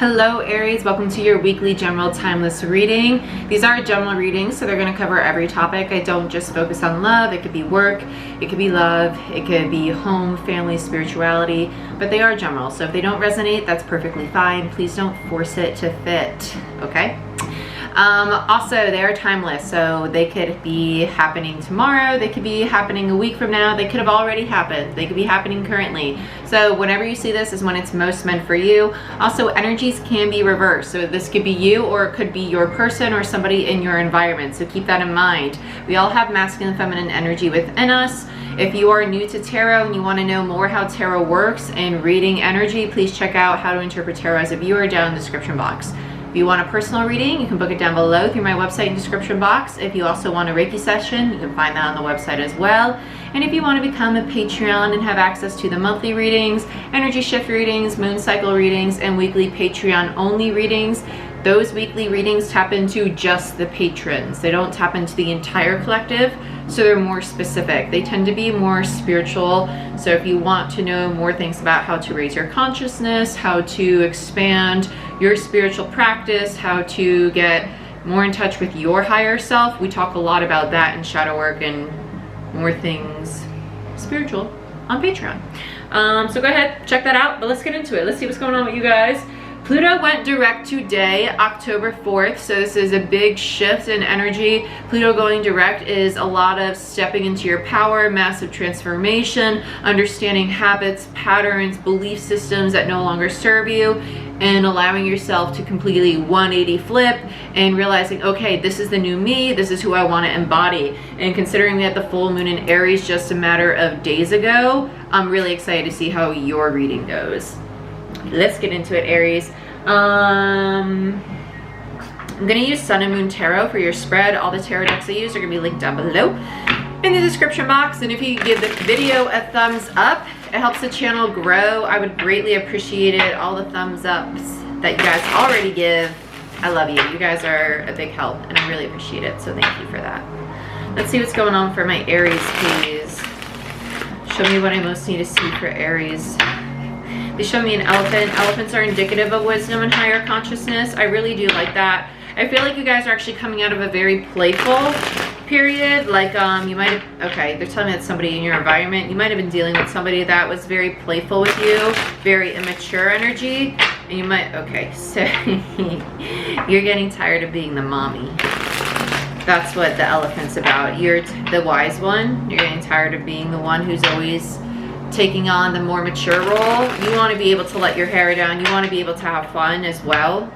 Hello Aries, welcome to your weekly general timeless reading. These are general readings, so they're going to cover every topic. I don't just focus on love. It could be work, it could be love, it could be home, family, spirituality, but they are general. So if they don't resonate, that's perfectly fine. Please don't force it to fit, okay? Also, they are timeless, so they could be happening tomorrow, they could be happening a week from now, they could have already happened, they could be happening currently. So whenever you see this is when it's most meant for you. Also, energies can be reversed, so this could be you or it could be your person or somebody in your environment, so keep that in mind. We all have masculine and feminine energy within us. If you are new to tarot and you want to know more how tarot works and reading energy, please check out How to Interpret Tarot as a Viewer down in the description box. If you want a personal reading, you can book it down below through my website and description box. If you also want a Reiki session, you can find that on the website as well. And if you want to become a Patreon and have access to the monthly readings, energy shift readings, moon cycle readings, and weekly Patreon only readings, those weekly readings tap into just the patrons. They don't tap into the entire collective, so they're more specific. They tend to be more spiritual. So if you want to know more things about how to raise your consciousness, how to expand your spiritual practice, how to get more in touch with your higher self, we talk a lot about that in shadow work and more things spiritual on Patreon. So go ahead, check that out, but let's get into it. Let's see what's going on with you guys. Pluto went direct today, October 4th, so this is a big shift in energy. Pluto going direct is a lot of stepping into your power, massive transformation, understanding habits, patterns, belief systems that no longer serve you, and allowing yourself to completely 180 flip and realizing, okay, this is the new me, this is who I want to embody. And considering we had the full moon in Aries just a matter of days ago, I'm really excited to see how your reading goes. Let's get into it, Aries. I'm gonna use Sun and Moon Tarot for your spread. All the tarot decks I use are gonna be linked down below in the description box. And if you give the video a thumbs up, it helps the channel grow. I would greatly appreciate it. All the thumbs ups that you guys already give, I love you. You guys are a big help and I really appreciate it. So thank you for that. Let's see what's going on for my Aries, please. Show me what I most need to see for Aries. They show me an elephant. Elephants are indicative of wisdom and higher consciousness. I really do like that. I feel like you guys are actually coming out of a very playful period. Like you might have, okay, they're telling me that somebody in your environment, you might have been dealing with somebody that was very playful with you, very immature energy, and you might, okay, so you're getting tired of being the mommy. That's what the elephant's about. You're the wise one. You're getting tired of being the one who's always taking on the more mature role. You want to be able to let your hair down. You want to be able to have fun as well.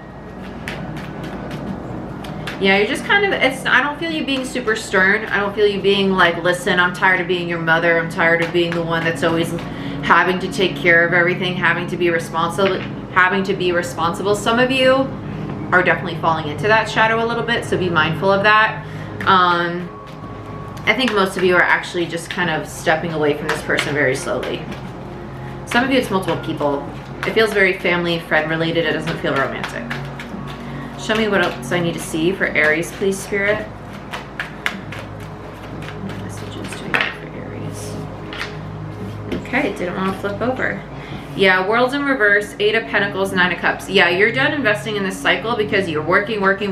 Yeah, you're just kind of, I don't feel you being super stern. I don't feel you being like, listen, I'm tired of being your mother. I'm tired of being the one that's always having to take care of everything, having to be responsible. Some of you are definitely falling into that shadow a little bit, so be mindful of that. I think most of you are actually just kind of stepping away from this person very slowly. Some of you, it's multiple people. It feels very family, friend related. It doesn't feel romantic. Show me what else I need to see for Aries, please, Spirit. Messages to you for Aries. Okay, didn't want to flip over. Yeah, World's in reverse, 8 of Pentacles, 9 of Cups. Yeah, you're done investing in this cycle because you're working toward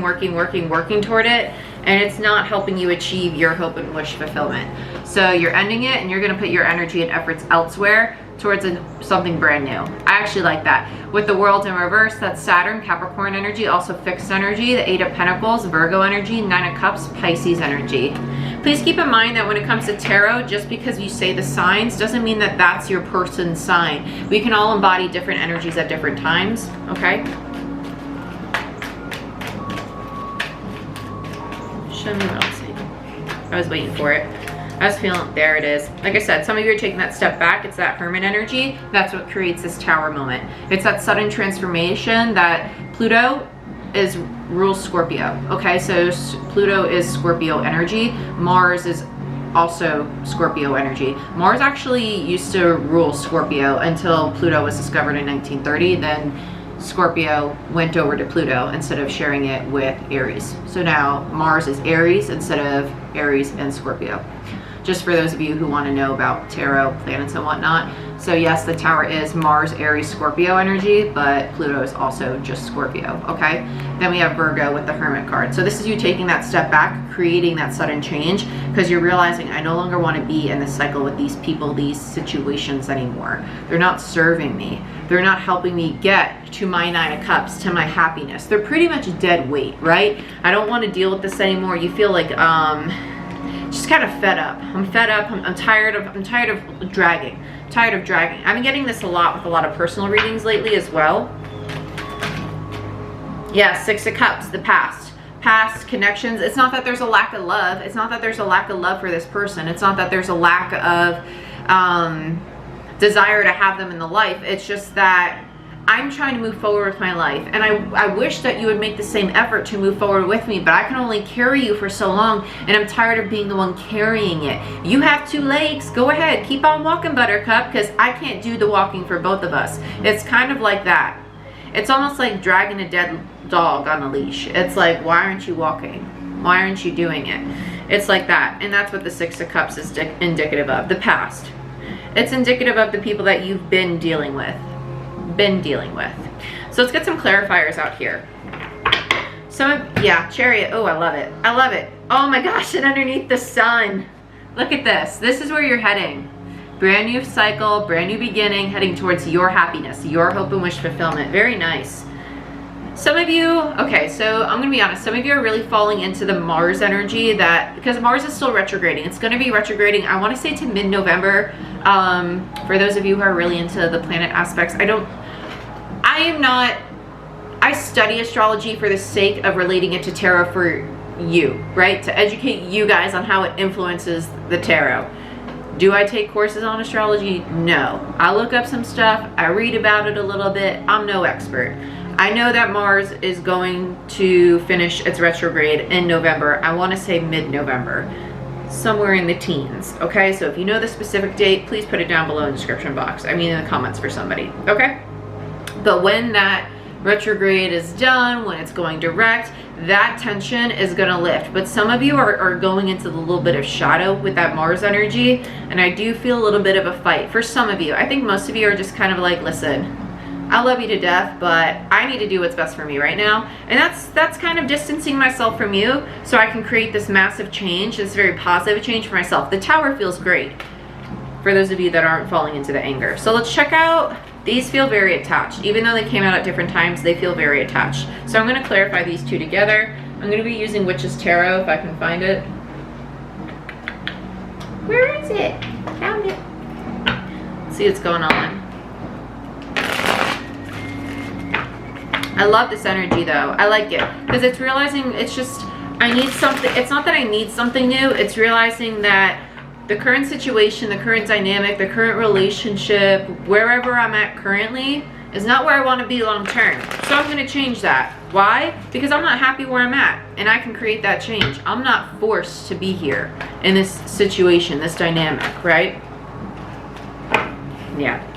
it, and it's not helping you achieve your hope and wish fulfillment. So you're ending it, and you're going to put your energy and efforts elsewhere towards something brand new. I actually like that. With the World in reverse, that's Saturn, Capricorn energy, also fixed energy, the 8 of Pentacles, Virgo energy, 9 of Cups, Pisces energy. Please keep in mind that when it comes to tarot, just because you say the signs doesn't mean that that's your person's sign. We can all embody different energies at different times, okay? Show me what else. I was waiting for it. I was feeling, there it is. Like I said, some of you are taking that step back. It's that hermit energy. That's what creates this tower moment. It's that sudden transformation that Pluto rules Scorpio. Okay, so Pluto is Scorpio energy. Mars is also Scorpio energy. Mars actually used to rule Scorpio until Pluto was discovered in 1930. Then Scorpio went over to Pluto instead of sharing it with Aries. So now Mars is Aries instead of Aries and Scorpio. just for those of you who want to know about tarot, planets and whatnot. So yes, the Tower is Mars, Aries, Scorpio energy, but Pluto is also just Scorpio, okay? Then we have Virgo with the Hermit card. So this is you taking that step back, creating that sudden change, because you're realizing I no longer want to be in this cycle with these people, these situations anymore. They're not serving me. They're not helping me get to my 9 of Cups, to my happiness. They're pretty much dead weight, right? I don't want to deal with this anymore. You feel like, just kind of fed up. I'm fed up. I'm tired of dragging. Tired of dragging. I've been getting this a lot with a lot of personal readings lately as well. Yeah, 6 of Cups, the past connections. It's not that there's a lack of love. It's not that there's a lack of love for this person. It's not that there's a lack of desire to have them in the life. It's just that I'm trying to move forward with my life, and I wish that you would make the same effort to move forward with me, but I can only carry you for so long, and I'm tired of being the one carrying it. You have 2 legs. Go ahead. Keep on walking, Buttercup, because I can't do the walking for both of us. It's kind of like that. It's almost like dragging a dead dog on a leash. It's like, why aren't you walking? Why aren't you doing it? It's like that, and that's what the 6 of Cups is indicative of, the past. It's indicative of the people that you've been dealing with. So let's get some clarifiers out here. Yeah, Chariot. Oh, I love it. I love it. Oh my gosh, and underneath the sun. Look at this. This is where you're heading. Brand new cycle, brand new beginning, heading towards your happiness, your hope and wish fulfillment. Very nice. Some of you, okay, so I'm going to be honest, some of you are really falling into the Mars energy, that because Mars is still retrograding. It's going to be retrograding, I want to say, to mid-November. For those of you who are really into the planet aspects, I study astrology for the sake of relating it to tarot for you, right? To educate you guys on how it influences the tarot. Do I take courses on astrology? No. I look up some stuff, I read about it a little bit. I'm no expert. I know that Mars is going to finish its retrograde in November. I want to say mid-November, somewhere in the teens, okay? So if you know the specific date, please put it down below in the description box. I mean, in the comments for somebody, okay? But when that retrograde is done, when it's going direct, that tension is going to lift. But some of you are going into the little bit of shadow with that Mars energy, and I do feel a little bit of a fight for some of you. I think most of you are just kind of like, listen, I love you to death, but I need to do what's best for me right now. And that's kind of distancing myself from you so I can create this massive change, this very positive change for myself. The Tower feels great for those of you that aren't falling into the anger. So let's check out, these feel very attached. Even though they came out at different times, they feel very attached. So I'm going to clarify these 2 together. I'm going to be using Witch's Tarot if I can find it. Where is it? Found it. Let's see what's going on. I love this energy though. I like it because it's realizing it's just, I need something. It's not that I need something new. It's realizing that the current situation, the current dynamic, the current relationship, wherever I'm at currently is not where I want to be long term. So I'm going to change that. Why? Because I'm not happy where I'm at, and I can create that change. I'm not forced to be here in this situation, this dynamic, right? Yeah.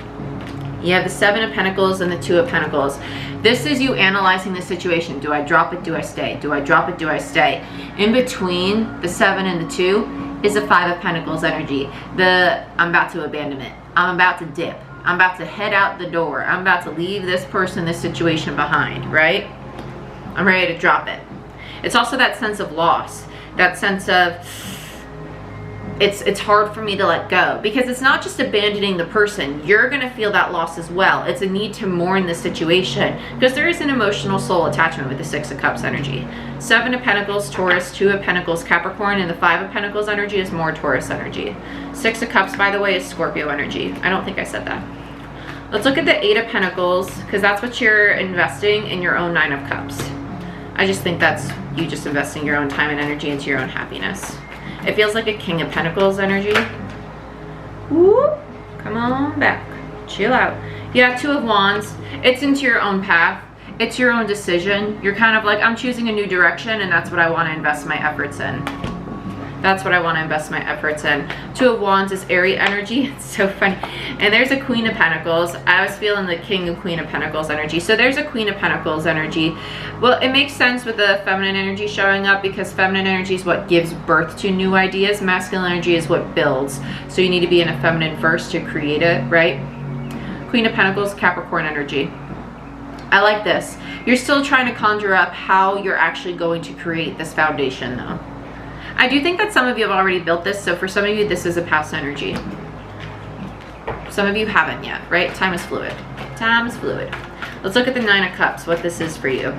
You have the 7 of Pentacles and the 2 of Pentacles. This is you analyzing the situation. Do I drop it? Do I stay? Do I drop it? Do I stay? In between the 7 and the 2 is the 5 of Pentacles energy. I'm about to abandon it. I'm about to dip. I'm about to head out the door. I'm about to leave this person, this situation behind, right? I'm ready to drop it. It's also that sense of loss. That sense of, it's hard for me to let go, because it's not just abandoning the person. You're going to feel that loss as well. It's a need to mourn the situation, because there is an emotional soul attachment with the 6 of Cups energy. 7 of Pentacles, Taurus, 2 of Pentacles, Capricorn, and the 5 of Pentacles energy is more Taurus energy. 6 of Cups, by the way, is Scorpio energy. I don't think I said that. Let's look at the 8 of Pentacles, because that's what you're investing in your own 9 of Cups. I just think that's you just investing your own time and energy into your own happiness. It feels like a King of Pentacles energy. Woo! Come on back. Chill out. You have 2 of Wands. It's into your own path. It's your own decision. You're kind of like, I'm choosing a new direction, and that's what I want to invest my efforts in. That's what I want to invest my efforts in. Two of Wands is Aries energy. It's so funny. And there's a Queen of Pentacles. I was feeling the King and Queen of Pentacles energy. So there's a Queen of Pentacles energy. Well, it makes sense with the feminine energy showing up, because feminine energy is what gives birth to new ideas. Masculine energy is what builds. So you need to be in a feminine first to create it, right? Queen of Pentacles, Capricorn energy. I like this. You're still trying to conjure up how you're actually going to create this foundation, though. I do think that some of you have already built this, so for some of you, this is a past energy. Some of you haven't yet, right? Time is fluid. Time is fluid. Let's look at the Nine of Cups, what this is for you.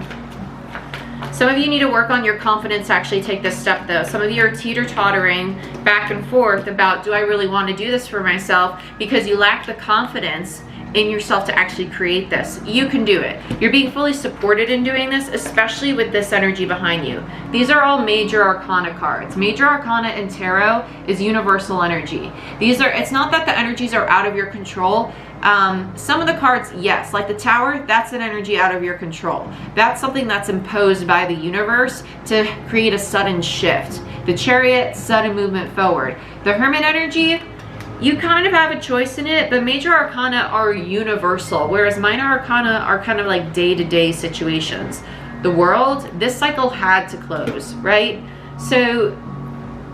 Some of you need to work on your confidence to actually take this step, though. Some of you are teeter-tottering back and forth about, do I really want to do this for myself? Because you lack the confidence in yourself to actually create this. You can do it. You're being fully supported in doing this, especially with this energy behind you. These are all major arcana cards. Major arcana in tarot is universal energy. It's not that the energies are out of your control. Some of the cards, yes, like the Tower, that's an energy out of your control. That's something that's imposed by the universe to create a sudden shift. The Chariot, sudden movement forward. The Hermit energy, you kind of have a choice in it, but major arcana are universal, whereas minor arcana are kind of like day-to-day situations. The World, this cycle had to close, right? So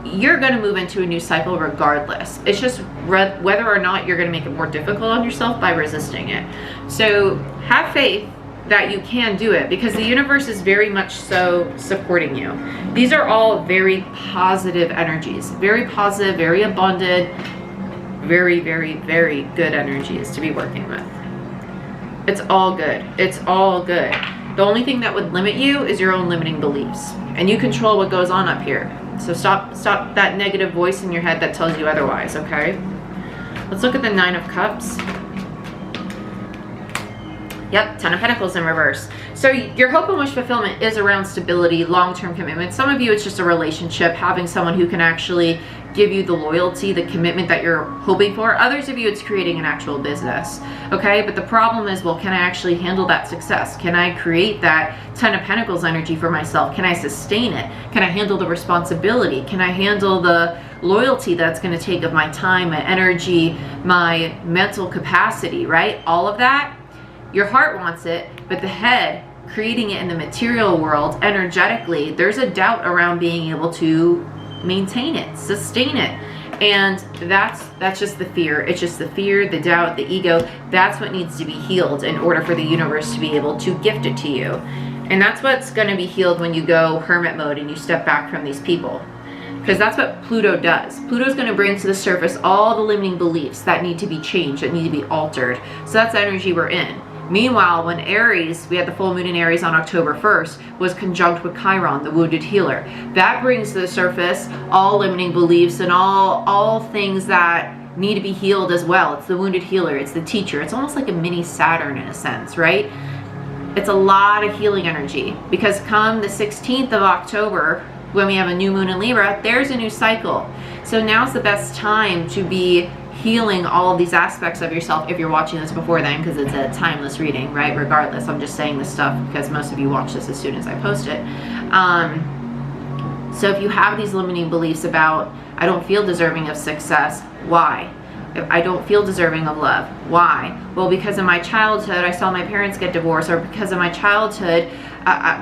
you're going to move into a new cycle regardless. It's just whether or not you're going to make it more difficult on yourself by resisting it. So have faith that you can do it, because the universe is very much so supporting you. These are all very positive energies, very positive, very abundant, very, very, very good energies to be working with. It's all good. It's all good. The only thing that would limit you is your own limiting beliefs, and you control what goes on up here. So stop that negative voice in your head that tells you otherwise, okay? Let's look at the Nine of Cups. Yep, Ten of Pentacles in reverse. So your hope and wish fulfillment is around stability, long-term commitment. Some of you, it's just a relationship, having someone who can actually give you the loyalty, the commitment that you're hoping for. Others of you, it's creating an actual business, okay? But the problem is, well, can I actually handle that success? Can I create that Ten of Pentacles energy for myself? Can I sustain it? Can I handle the responsibility? Can I handle the loyalty that's going to take of my time, my energy, my mental capacity, right? All of that. Your heart wants it, but the head, creating it in the material world, energetically, there's a doubt around being able to maintain it, sustain it. And that's just the fear. It's just the fear, the doubt, the ego. That's what needs to be healed in order for the universe to be able to gift it to you. And that's what's going to be healed when you go hermit mode and you step back from these people. Because that's what Pluto does. Pluto's going to bring to the surface all the limiting beliefs that need to be changed, that need to be altered. So that's the energy we're in. Meanwhile, when Aries, we had the full moon in Aries on October 1st, was conjunct with Chiron, the wounded healer. That brings to the surface all limiting beliefs and all things that need to be healed as well. It's the wounded healer, it's the teacher. It's almost like a mini Saturn in a sense, right? It's a lot of healing energy, because come the 16th of October, when we have a new moon in Libra, there's a new cycle. So now's the best time to be healing all of these aspects of yourself if you're watching this before then, because it's a timeless reading, right? Regardless, I'm just saying this stuff because most of you watch this as soon as I post it. So if you have these limiting beliefs about, I don't feel deserving of success, why? If I don't feel deserving of love, why? Well, because in my childhood, I saw my parents get divorced, or because in my childhood,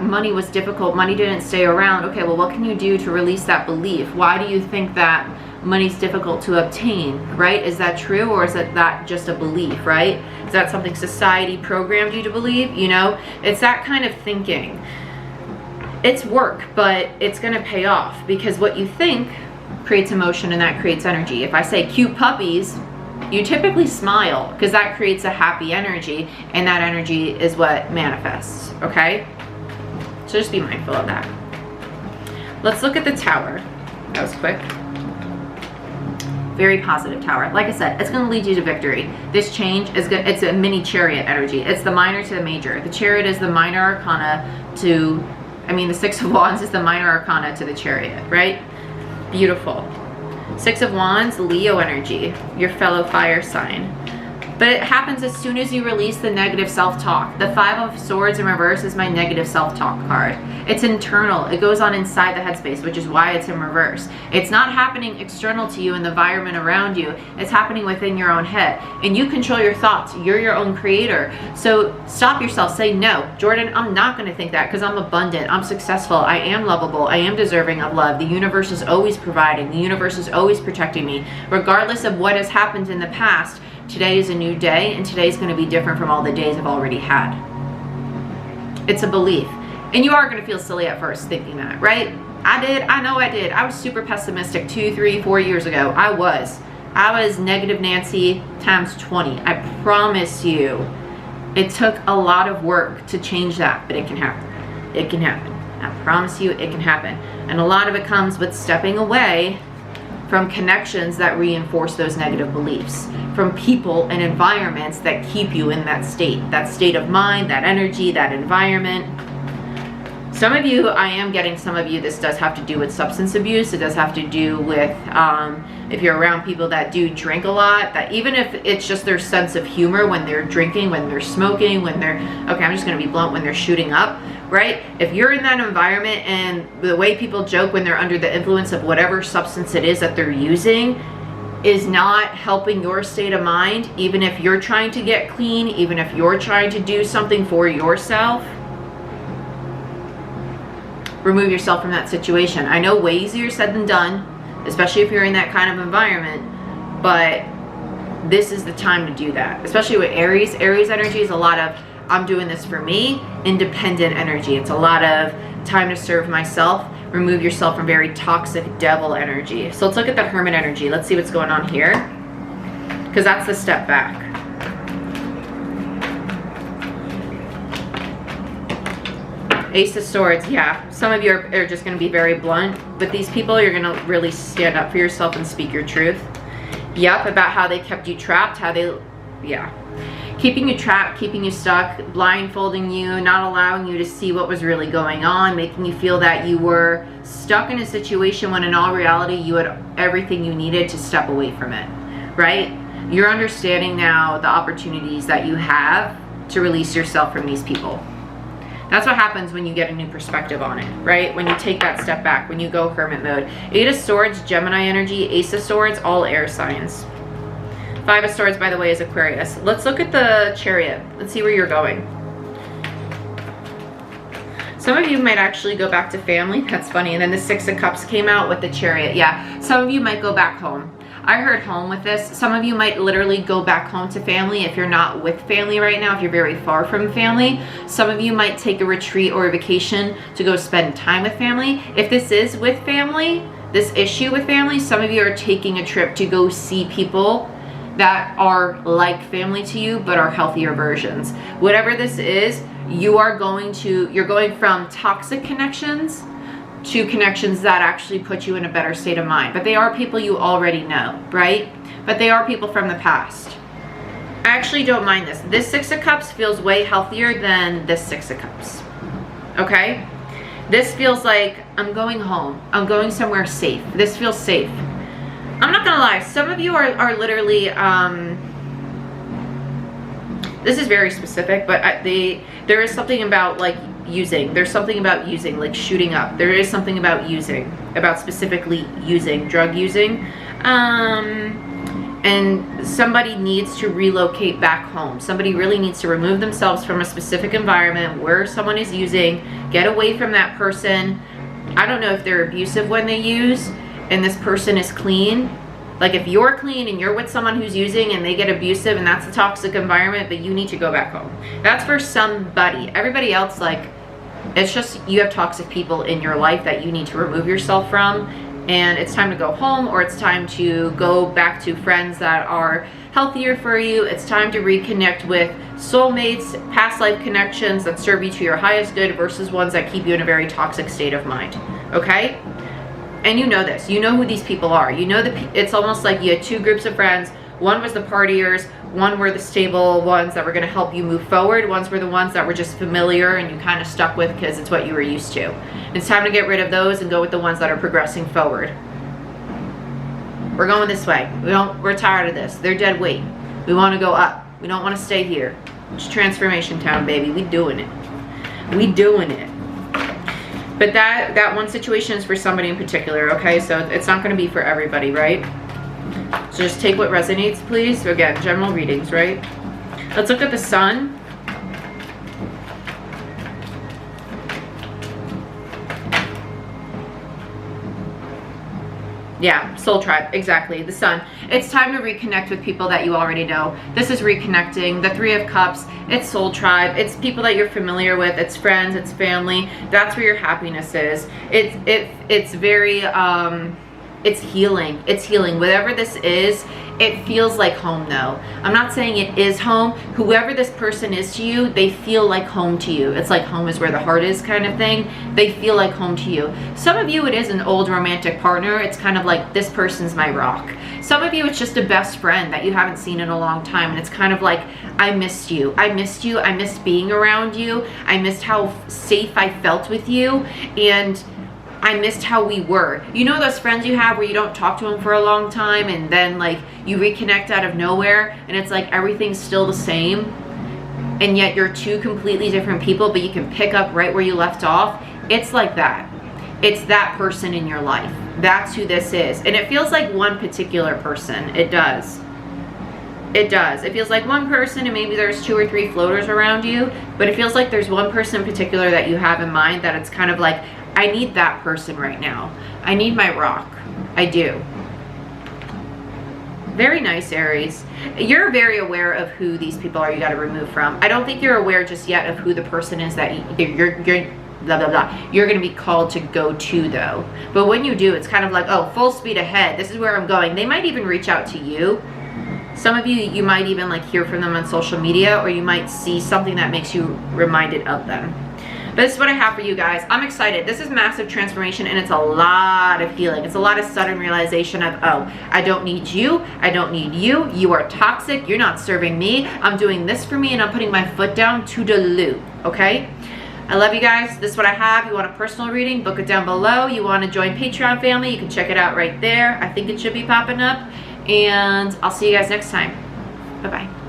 money was difficult, money didn't stay around. Okay, well, what can you do to release that belief? Why do you think that money's difficult to obtain, right? Is that true, or is that just a belief, right? Is that something society programmed you to believe? You know, it's that kind of thinking. It's work, but it's going to pay off, because what you think creates emotion, and that creates energy. If I say cute puppies, you typically smile, because that creates a happy energy, and that energy is what manifests, okay? So just be mindful of that. Let's look at the Tower. That was quick. Very positive Tower. Like I said, it's going to lead you to victory. This change is good. It's a mini Chariot energy. It's the minor to the major. The Chariot is the minor arcana to, the Six of Wands is the minor arcana to the Chariot, right? Beautiful. Six of Wands, Leo energy, your fellow fire sign. But it happens as soon as you release the negative self-talk. The 5 of Swords in reverse is my negative self-talk card. It's internal. It goes on inside the headspace, which is why it's in reverse. It's not happening external to you in the environment around you. It's happening within your own head. And you control your thoughts. You're your own creator. So stop yourself. Say, no, Jordan, I'm not going to think that because I'm abundant. I'm successful. I am lovable. I am deserving of love. The universe is always providing. The universe is always protecting me. Regardless of what has happened in the past, today is a new day, and today is going to be different from all the days I've already had. It's a belief. And you are going to feel silly at first thinking that, right? I know I did. I was super pessimistic 2, 3, 4 years ago. I was negative Nancy times 20. I promise you, it took a lot of work to change that, but it can happen. It can happen. I promise you, it can happen. And a lot of it comes with stepping away from connections that reinforce those negative beliefs, from people and environments that keep you in that state of mind, that energy, that environment. Some of you, I am getting some of you, this does have to do with substance abuse. It does have to do with if you're around people that do drink a lot, that even if it's just their sense of humor when they're drinking, when they're smoking, when they're, okay, I'm just going to be blunt, when they're shooting up, right? If you're in that environment and the way people joke when they're under the influence of whatever substance it is that they're using is not helping your state of mind, even if you're trying to get clean, even if you're trying to do something for yourself, remove yourself from that situation. I know way easier said than done, especially if you're in that kind of environment, but this is the time to do that. Especially with Aries. Aries energy is a lot of, I'm doing this for me, independent energy. It's a lot of time to serve myself. Remove yourself from very toxic devil energy. So let's look at the Hermit energy. Let's see what's going on here, because that's the step back. Ace of Swords, yeah. Some of you are just going to be very blunt with these people. You're going to really stand up for yourself and speak your truth. Yep, about how they kept you trapped, how they, yeah. Keeping you trapped, keeping you stuck, blindfolding you, not allowing you to see what was really going on, making you feel that you were stuck in a situation when in all reality you had everything you needed to step away from it, right? You're understanding now the opportunities that you have to release yourself from these people. That's what happens when you get a new perspective on it, right? When you take that step back, when you go hermit mode. 8 of Swords, Gemini energy. Ace of Swords, all air signs. 5 of Swords, by the way, is Aquarius. Let's look at the Chariot. Let's see where you're going. Some of you might actually go back to family. That's funny. And then the 6 of Cups came out with the Chariot. Yeah, some of you might go back home. I heard home with this. Some of you might literally go back home to family if you're not with family right now, if you're very far from family. Some of you might take a retreat or a vacation to go spend time with family. If this is with family, this issue with family, some of you are taking a trip to go see people that are like family to you but are healthier versions. Whatever this is, you're going from toxic connections to connections that actually put you in a better state of mind. But they are people you already know, right? But they are people from the past. I actually don't mind this. This 6 of Cups feels way healthier than this 6 of Cups. Okay? This feels like I'm going home. I'm going somewhere safe. This feels safe. I'm not gonna lie. Some of you are literally, this is very specific, but there is something about like using. There's something about using, like shooting up. There is something about using, about specifically using, drug using. And somebody needs to relocate back home. Somebody really needs to remove themselves from a specific environment where someone is using, get away from that person. I don't know if they're abusive when they use and this person is clean. Like if you're clean and you're with someone who's using and they get abusive and that's a toxic environment, but you need to go back home. That's for somebody. Everybody else, like, it's just you have toxic people in your life that you need to remove yourself from, and it's time to go home, or it's time to go back to friends that are healthier for you. It's time to reconnect with soulmates, past life connections that serve you to your highest good versus ones that keep you in a very toxic state of mind. Okay? And you know this. You know who these people are. You know it's almost like you had two groups of friends. One was the partiers, one were the stable ones that were going to help you move forward. Ones were the ones that were just familiar and you kind of stuck with because it's what you were used to. It's time to get rid of those and go with the ones that are progressing forward. We're going this way. We're tired of this. They're dead weight. We want to go up. We don't want to stay here. It's transformation town, baby. We doing it. We doing it. But that one situation is for somebody in particular, okay? So it's not going to be for everybody, right? So just take what resonates, please. So again, general readings, right? Let's look at the sun. Yeah, soul tribe, exactly, the sun. It's time to reconnect with people that you already know. This is reconnecting. The Three of Cups, it's soul tribe. It's people that you're familiar with. It's friends, it's family. That's where your happiness is. It's very, it's healing. It's healing. Whatever this is, it feels like home though. I'm not saying it is home. Whoever this person is to you, they feel like home to you. It's like home is where the heart is kind of thing. They feel like home to you. Some of you, it is an old romantic partner. It's kind of like, this person's my rock. Some of you, it's just a best friend that you haven't seen in a long time. And it's kind of like, I missed you. I missed you. I missed being around you. I missed how safe I felt with you. And I missed how we were. You know those friends you have where you don't talk to them for a long time and then like you reconnect out of nowhere and it's like everything's still the same and yet you're two completely different people, but you can pick up right where you left off? It's like that. It's that person in your life. That's who this is. And it feels like one particular person. It does. It does. It feels like one person and maybe there's 2 or 3 floaters around you, but it feels like there's one person in particular that you have in mind that it's kind of like, I need that person right now. I need my rock. I do. Very nice, Aries. You're very aware of who these people are you got to remove from. I don't think you're aware just yet of who the person is that you're blah, blah, blah. You're going to be called to go to though. But when you do, it's kind of like, oh, full speed ahead. This is where I'm going. They might even reach out to you. Some of you might even like hear from them on social media, or you might see something that makes you reminded of them. But this is what I have for you guys. I'm excited. This is massive transformation and it's a lot of healing. It's a lot of sudden realization of, oh, I don't need you. I don't need you. You are toxic. You're not serving me. I'm doing this for me and I'm putting my foot down to dilute. Okay? I love you guys. This is what I have. You want a personal reading, book it down below. You want to join Patreon family, you can check it out right there. I think it should be popping up. And I'll see you guys next time. Bye-bye.